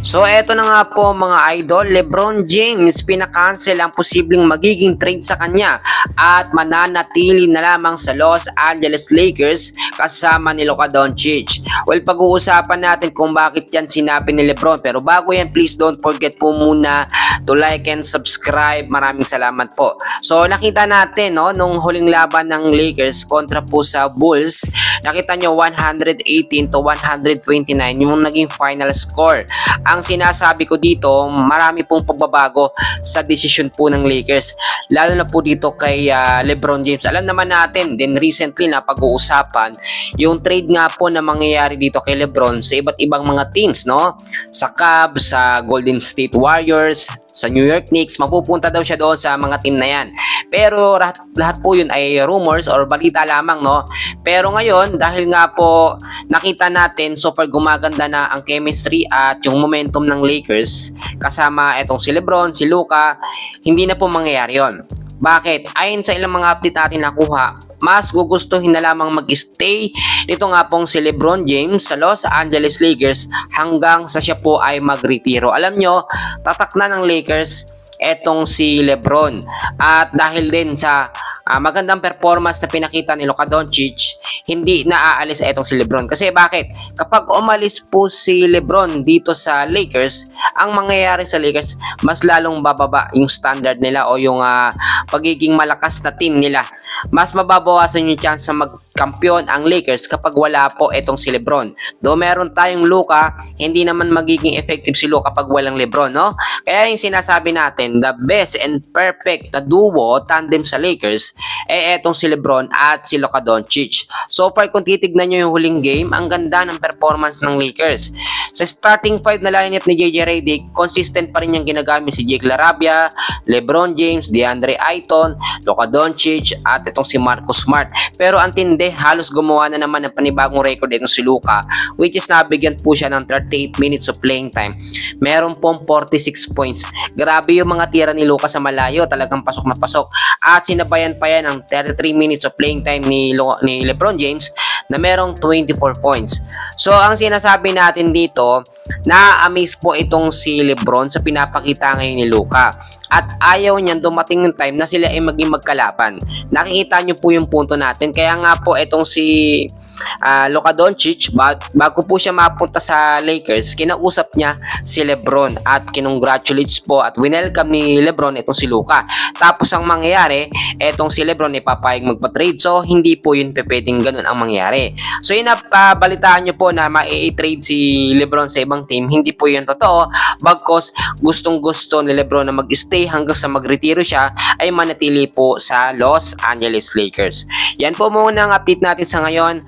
So eto na nga po mga idol, LeBron James pinakancel ang posibleng magiging trade sa kanya at mananatili na lamang sa Los Angeles Lakers kasama ni Luka Doncic. Well, pag-uusapan natin kung bakit yan sinabi ni LeBron, pero bago yan, please don't forget po muna to like and subscribe. Maraming salamat po. So nakita natin nung huling laban ng Lakers kontra po sa Bulls, nakita nyo 118 to 129 yung naging final score. Ang sinasabi ko dito, marami pong pagbabago sa desisyon po ng Lakers. Lalo na po dito kay LeBron James. Alam naman natin, din recently na pag-uusapan, yung trade nga po na mangyayari dito kay LeBron sa iba't ibang mga teams, no? Sa Cavs, sa Golden State Warriors, sa New York Knicks, mapupunta daw siya doon sa mga team na yan. Pero lahat po yun ay rumors or balita lamang, no? Pero ngayon, dahil nga po nakita natin super gumaganda na ang chemistry at yung momentum ng Lakers kasama etong si LeBron, si Luka, hindi na po mangyayari yon. Bakit? Ayon sa ilang mga update natin nakuha, mas gugustuhin na lamang mag-stay nito nga pong si LeBron James sa Los Angeles Lakers hanggang sa siya po ay magretiro. Alam nyo, tatak na ng Lakers etong si LeBron. At dahil din sa magandang performance na pinakita ni Luka Doncic, hindi na aalis etong si LeBron. Kasi bakit? Kapag umalis po si LeBron dito sa Lakers, ang mangyayari sa Lakers, mas lalong bababa yung standard nila o yung pagiging malakas na team nila. Mas mababawasan yung chance na magkampiyon ang Lakers kapag wala po etong si LeBron. Do meron tayong Luka, hindi naman magiging effective si Luka kapag walang LeBron, no? Kaya yung sinasabi natin, the best and perfect na duo, tandem sa Lakers, etong si LeBron at si Luka Doncic. So far, kung titignan nyo yung huling game, ang ganda ng performance ng Lakers. Sa starting five na lineup ni JJ Redick, consistent pa rin yung ginagamit si Jake LaRavia, LeBron James, DeAndre Ayton, Luka Doncic, at itong si Marcus Smart. Pero ang tindi, halos gumawa na naman ng panibagong record itong si Luka, which is nabigyan po siya ng 38 minutes of playing time. Meron pong 46 points. Grabe yung mga tira ni Luka sa malayo, talagang pasok na pasok. At sinabayan pa yan ng 33 minutes of playing time ni LeBron James na merong 24 points. So ang sinasabi natin dito, na-amaze po itong si LeBron sa pinapakita ngayon ni Luka. At ayaw niyan dumating yung time na sila ay maging magkalaban. Nakikita nyo po yung punto natin. Kaya nga po itong si Luka Doncic, bago po siya mapunta sa Lakers, kinausap niya si LeBron at kinongratulates po at winelcome ni LeBron itong si Luka. Tapos ang mangyayari, itong si LeBron ay papayag magpa-trade. So hindi po yun pwedeng ganun ang mangyayari. So yun balitaan nyo po na ma-trade si LeBron sa ibang team. Hindi po yun totoo. Bagkos gustong gusto ni LeBron na mag-stay hanggang sa magretiro siya ay manatili po sa Los Angeles Lakers. Yan po muna ang update natin sa ngayon.